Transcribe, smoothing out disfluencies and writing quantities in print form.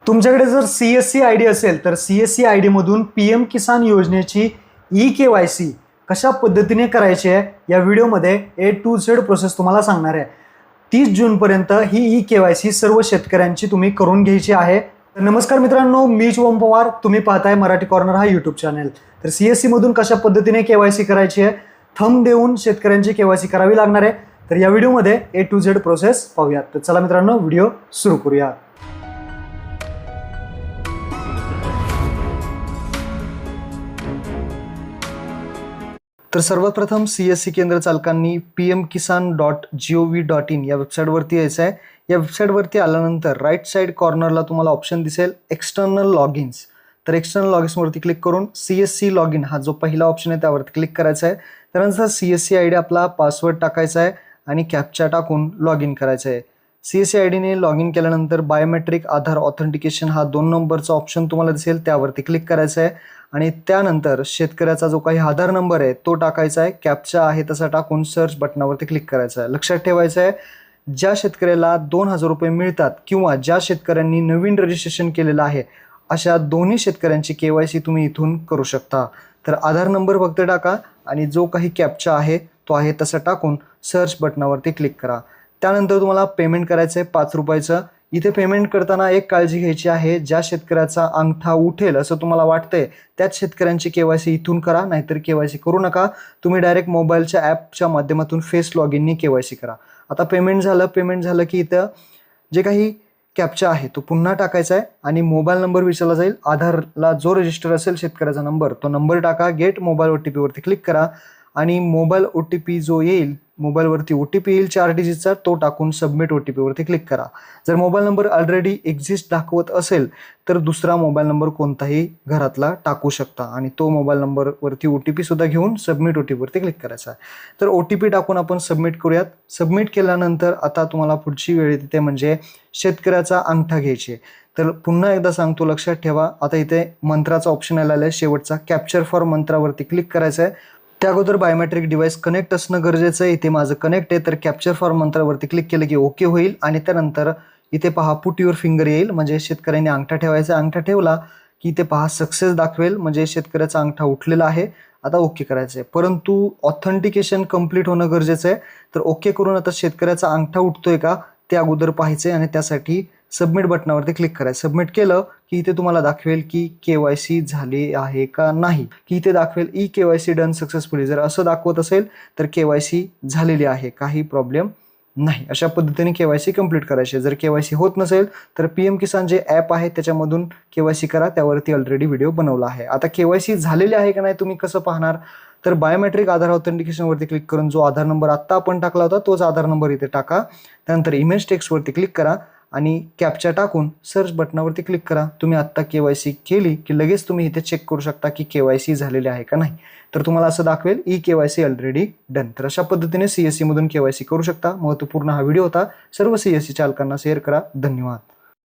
तुमच्याकडे जर CSC ID असेल तर CSC ID मधून PM किसान योजनेची eKYC कशा पद्धतीने करायची आहे या व्हिडिओमध्ये A to Z प्रोसेस तुम्हाला सांगणार आहे। 30 जूनपर्यंत ही eKYC सर्व शेतकऱ्यांची तुम्ही करून घ्यायची आहे। नमस्कार मित्रांनो, मी शुभम पवार, तुम्ही पाहताय मराठी कॉर्नर हा यूट्यूब चॅनल। तर CSC मधून कशा पद्धतीने KYC करायची आहे, थंब देऊन शेतकऱ्यांची KYC करावी लागणार आहे। तर या व्हिडिओमध्ये A to Z प्रोसेस पाहूयात। तर चला मित्रांनो, व्हिडिओ सुरू करूया। तर सर्वात प्रथम CSC केंद्र चालकांनी pmkisan.gov.in या वेबसाईटवरती यायचं आहे। या वेबसाईटवरती आल्यानंतर राईट साईड कॉर्नरला तुम्हाला ऑप्शन दिसेल एक्सटर्नल लॉगिन्स। तर एक्सटर्नल लॉगिन्सवरती क्लिक करून CSC लॉगिन हा जो पहिला ऑप्शन आहे त्यावरती क्लिक करायचा आहे। त्यानंतर CSC ID आपला पासवर्ड टाकायचा आहे आणि कॅप्चा टाकून लॉग इन करायचं आहे। CSC IDने लॉग इन केल्यानंतर बायोमेट्रिक आधार ऑथेंटिकेशन हा 2 नंबरचा ऑप्शन तुम्हाला दिसेल, त्यावरती क्लिक करायचं आहे आणि त्यानंतर शेतकऱ्याचा जो काही आधार नंबर आहे तो टाकायचा आहे, कॅप्चा आहे तसा टाकून सर्च बटनावरती क्लिक करायचं आहे। लक्षात ठेवायचं आहे, ज्या शेतकऱ्याला 2000 रुपये मिळतात किंवा ज्या शेतकऱ्यांनी नवीन रजिस्ट्रेशन केलेलं आहे अशा दोन्ही शेतकऱ्यांची KYC तुम्ही इथून करू शकता। तर आधार नंबर फक्त टाका आणि जो काही कॅप्चा आहे तो आहे तसा टाकून सर्च बटनावरती क्लिक करा। त्यानंतर तुम्हाला पेमेंट करायचं आहे 5 रुपयाचं। इथे पेमेंट करताना एक काळजी घ्यायची आहे, ज्या शेतकऱ्याचा अंगठा उठेल असं तुम्हाला वाटतंय त्याच शेतकऱ्यांची KYC इथून करा, नाहीतर KYC करू नका। तुम्ही डायरेक्ट मोबाईलच्या ॲपच्या माध्यमातून फेस लॉग इननी KYC करा। आता पेमेंट झालं की इथं जे काही कॅप्चा आहे तो पुन्हा टाकायचा आहे आणि मोबाईल नंबर विचारला जाईल। आधारला जो रजिस्टर असेल शेतकऱ्याचा नंबर तो नंबर टाका, गेट मोबाईल OTP वरती क्लिक करा आणि मोबाईल OTP जो येईल, मोबाईलवरती OTP येईल 4 डिजिटचा, तो टाकून सबमिट OTP वरती क्लिक करा। जर मोबाईल नंबर ऑलरेडी एक्झिस्ट दाखवत असेल तर दुसरा मोबाईल नंबर कोणताही घरातला टाकू शकता आणि तो मोबाईल नंबरवरती OTP सुद्धा घेऊन सबमिट OTP वरती क्लिक करायचा आहे। तर OTP टाकून आपण सबमिट करूयात। सबमिट केल्यानंतर आता तुम्हाला पुढची वेळ येते म्हणजे शेतकऱ्याचा अंगठा घ्यायचे। तर पुन्हा एकदा सांगतो, लक्षात ठेवा, आता इथे मंत्राचा ऑप्शन आलेला आहे शेवटचा, कॅप्चर फॉर मंत्रावरती क्लिक करायचं आहे। त्या अगोदर बायोमेट्रिक डिव्हाइस कनेक्ट असणं गरजेचं आहे। इथे माझं कनेक्ट आहे, तर कॅप्चर फॉर मंत्रावरती क्लिक केलं की ओके होईल आणि त्यानंतर इथे पहा पुट युअर फिंगर येईल, म्हणजे शेतकऱ्यांनी अंगठा ठेवायचा। अंगठा ठेवला की इथे पहा सक्सेस दाखवेल, म्हणजे शेतकऱ्याचा अंगठा उठलेला आहे। आता ओके करायचं आहे, परंतु ऑथेंटिकेशन कंप्लीट होणं गरजेचं आहे। तर ओके करून आता शेतकऱ्याचा अंगठा उठतोय का ते अगोदर पाहायचं आहे आणि त्यासाठी सबमिट बटनावरती क्लिक करायचं। सबमिट केलं की इथे तुम्हाला दाखवेल की KYC झाली आहे का नाही, की इथे दाखवेल eKYC डन सक्सेसफुली। जर असं दाखवत असेल तर KYC झालेली आहे, काही प्रॉब्लेम नाही। अशा पद्धतीने KYC कंप्लीट करायची। जर KYC होत नसेल तर PM किसान जे ॲप आहे त्याच्यामधून KYC करा, त्यावरती ऑलरेडी व्हिडिओ बनवला आहे। आता KYC झालेली आहे का नाही तुम्ही कसं पाहणार, तर बायोमेट्रिक आधार ऑथेंटिकेशनवरती क्लिक करून जो आधार नंबर आत्ता आपण टाकला होता तोच आधार नंबर इथे टाका। त्यानंतर इमेज टेक्स्टवरती क्लिक करा आणि कॅप्चा टाकून सर्च बटनावरती क्लिक करा। तुम्ही आत्ता KYC केली की लगेच तुम्ही इथे चेक करू शकता की KYC झालेले आहे का नाही। तर तुम्हाला असं दाखवेल eKYC ऑलरेडी डन। तर अशा पद्धतीने CSC मधून KYC करू शकता। महत्त्वपूर्ण हा व्हिडिओ होता। सर्व CSC चालकांना शेअर करा। धन्यवाद।